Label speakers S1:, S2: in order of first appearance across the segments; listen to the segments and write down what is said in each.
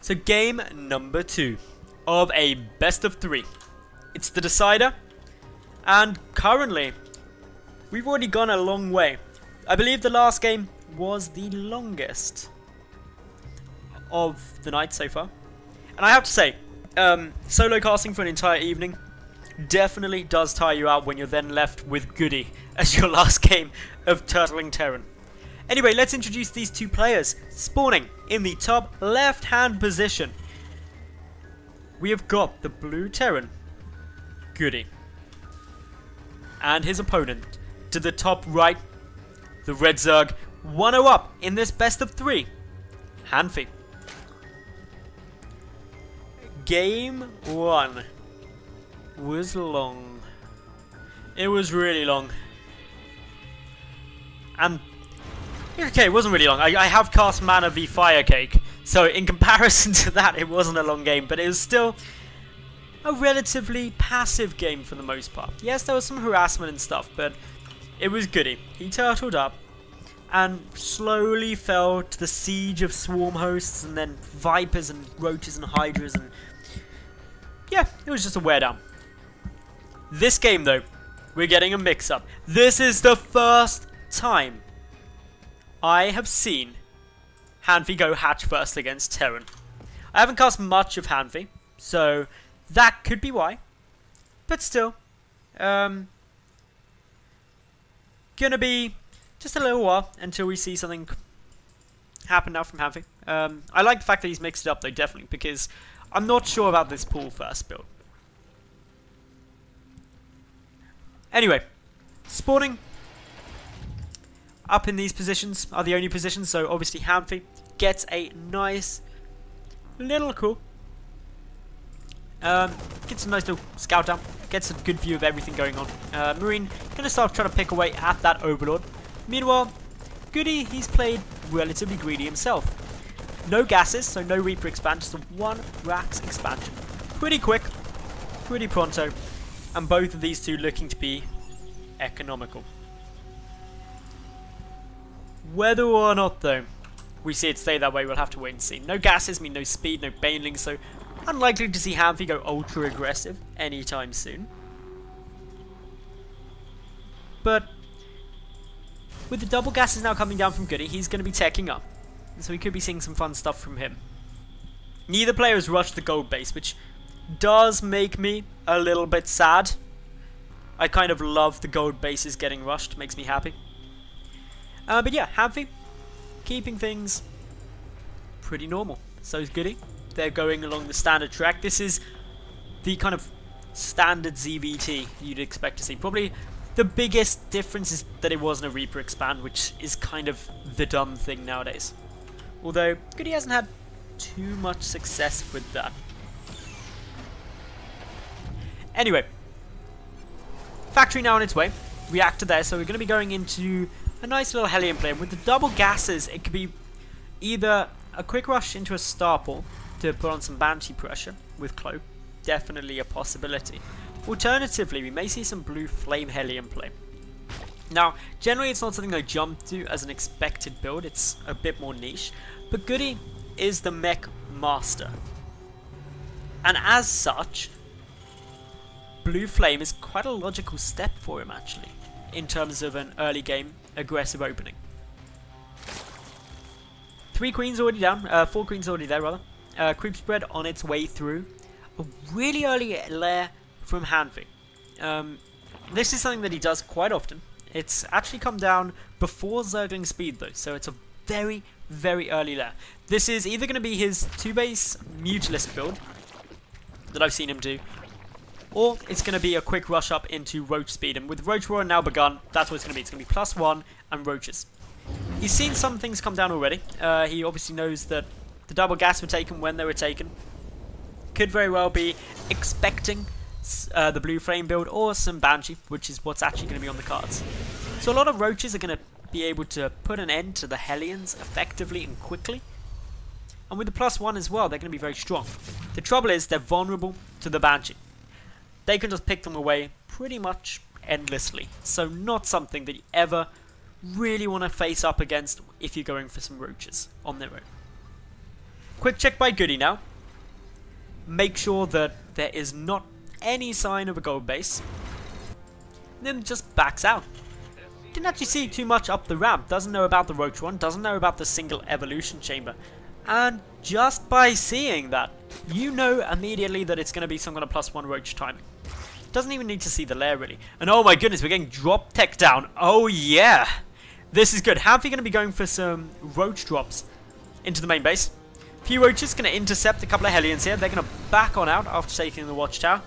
S1: So game number 2 of a best of 3. It's the decider, and currently we've already gone a long way. I believe the last game was the longest of the night so far, and I have to say, solo casting for an entire evening definitely does tire you out when you're then left with GoOdy as your last game of Turtling Terran. Anyway, let's introduce these two players. Spawning in the top left hand position, we have got the blue Terran, GoOdy, and his opponent to the top right, the red Zerg, 1-0 up in this best of 3, HaNfy. Game 1 was long. It was really long. And okay, it wasn't really long. I have cast Mana v Fire Cake, so in comparison to that, it wasn't a long game, but it was still a relatively passive game for the most part. Yes, there was some harassment and stuff, but it was GoOdy. He turtled up and slowly fell to the siege of swarm hosts and then vipers and roaches and hydras, and yeah, it was just a wear down. This game though, we're getting a mix up. This is the first time I have seen HaNfy go hatch first against Terran. I haven't cast much of HaNfy, so that could be why. But still, gonna be just a little while until we see something happen now from HaNfy. I like the fact that he's mixed it up though, definitely, because I'm not sure about this pool first build. Anyway, spawning up in these positions are the only positions, so obviously HaNfy gets a nice little cool. Gets a nice little scout down, gets a good view of everything going on. Marine gonna start trying to pick away at that Overlord. Meanwhile, GoOdy, he's played relatively greedy himself. No gases, so no Reaper expand, just a 1 Rax expansion. Pretty quick, pretty pronto, and both of these two looking to be economical. Whether or not, though, we see it stay that way, we'll have to wait and see. No gases mean no speed, no banelings, so unlikely to see HaNfy go ultra aggressive anytime soon. But with the double gases now coming down from GoOdy, he's going to be teching up, so we could be seeing some fun stuff from him. Neither player has rushed the gold base, which does make me a little bit sad. I kind of love the gold bases getting rushed, makes me happy. But yeah, HaNfy keeping things pretty normal. So is GoOdy. They're going along the standard track. This is the kind of standard ZVT you'd expect to see. Probably the biggest difference is that it wasn't a Reaper expand, which is kind of the dumb thing nowadays. Although GoOdy hasn't had too much success with that. Anyway, factory now on its way. Reactor there, so we're going to be going into a nice little Hellion play. With the double gases, it could be either a quick rush into a Starport to put on some Banshee pressure with Cloak. Definitely a possibility. Alternatively, we may see some blue Flame Hellion play. Now, generally it's not something I jump to as an expected build, it's a bit more niche, but GoOdy is the mech master. And as such, blue Flame is quite a logical step for him actually, in terms of an early game aggressive opening. 3 queens already down, 4 queens already there rather. Creep spread on its way through. A really early lair from HaNfy. This is something that he does quite often. It's actually come down before Zergling speed though, so it's a very, very early lair. This is either going to be his 2-base Mutalist build that I've seen him do, or it's going to be a quick rush up into Roach speed, and with Roach Roar now begun, that's what it's going to be. It's going to be +1 and Roaches. He's seen some things come down already. He obviously knows that the double gas were taken when they were taken. Could very well be expecting the blue flame build or some Banshee, which is what's actually going to be on the cards. So a lot of Roaches are going to be able to put an end to the Hellions effectively and quickly. And with the +1 as well, they're going to be very strong. The trouble is they're vulnerable to the Banshee. They can just pick them away pretty much endlessly. So not something that you ever really want to face up against if you're going for some Roaches on their own. Quick check by GoOdy now. Make sure that there is not any sign of a gold base. And then just backs out. Didn't actually see too much up the ramp. Doesn't know about the roach one. Doesn't know about the single evolution chamber. And just by seeing that, you know immediately that it's going to be some kind of +1 roach timing. Doesn't even need to see the lair really. And oh my goodness, we're getting drop tech down. Oh yeah. This is good. HaNfy going to be going for some roach drops into the main base. Few roaches going to intercept a couple of Hellions here. They're going to back on out after taking the watchtower.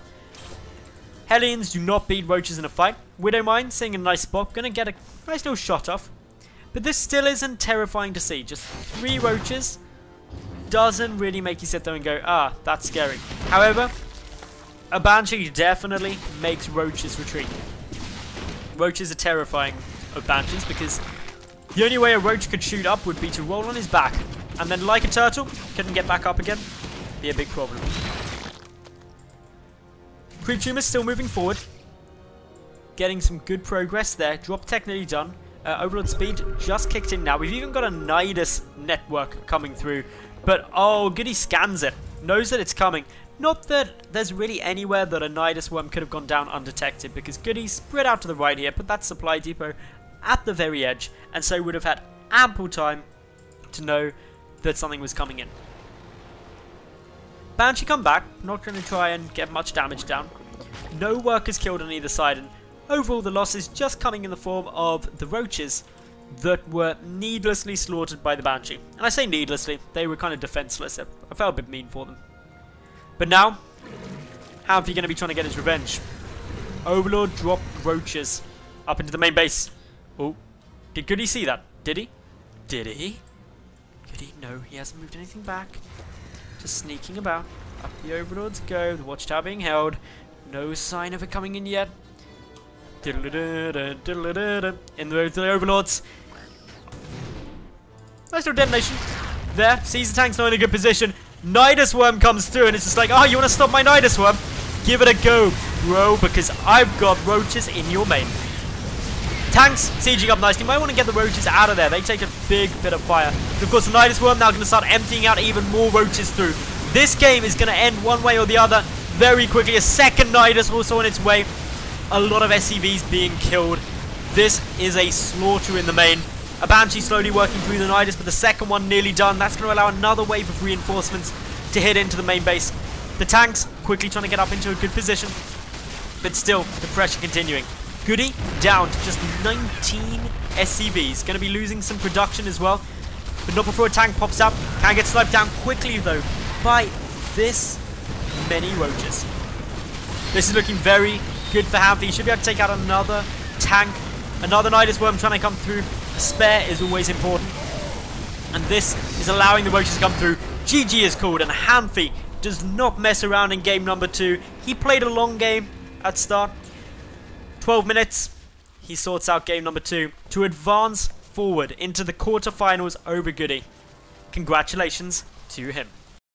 S1: Hellions do not beat roaches in a fight. Widowmine sitting in a nice spot. Going to get a nice little shot off. But this still isn't terrifying to see. Just 3 roaches doesn't really make you sit there and go, ah, that's scary. However, a Banshee definitely makes roaches retreat. Roaches are terrifying of Banshees because the only way a roach could shoot up would be to roll on his back. And then like a turtle, couldn't get back up again. Be a big problem. Creep Tumor's still moving forward. Getting some good progress there. Drop tech nearly done. Overlord speed just kicked in now. We've even got a Nidus network coming through. But oh, GoOdy scans it. Knows that it's coming. Not that there's really anywhere that a Nidus worm could have gone down undetected, because GoOdy spread out to the right here, put that supply depot at the very edge, and so would have had ample time to know that something was coming in. Banshee come back, not going to try and get much damage down. No workers killed on either side, and overall the losses just coming in the form of the roaches that were needlessly slaughtered by the Banshee. And I say needlessly, they were kind of defenseless. I felt a bit mean for them. But now, HaNfy going to be trying to get his revenge. Overlord dropped roaches up into the main base. Oh, did GoOdy see that? Did he? Did he? GoOdy? No, he hasn't moved anything back. Just sneaking about. Up the Overlords go. The watchtower being held. No sign of it coming in yet. In the Overlords. Nice little detonation. There. Sees the tank's not in a good position. Nidus worm comes through and it's just like, oh, you want to stop my Nidus worm? Give it a go, bro, because I've got roaches in your main. Tanks sieging up nicely. Might want to get the roaches out of there. They take a big bit of fire. And of course, the Nidus worm now going to start emptying out even more roaches through. This game is going to end one way or the other very quickly. A second Nidus also on its way. A lot of SCVs being killed. This is a slaughter in the main. A Banshee slowly working through the Nidus, but the second one nearly done. That's going to allow another wave of reinforcements to hit into the main base. The tanks quickly trying to get up into a good position, but still the pressure continuing. GoOdy down to just 19 SCVs. Going to be losing some production as well, but not before a tank pops up. Can get sniped down quickly though by this many roaches. This is looking very good for HaNfy. He should be able to take out another tank. Another Nidus worm trying to come through. A spare is always important. And this is allowing the roaches to come through. GG is called, and HaNfy does not mess around in game number 2. He played a long game at start. 12 minutes. He sorts out game number 2 to advance forward into the quarterfinals over GoOdy. Congratulations to him.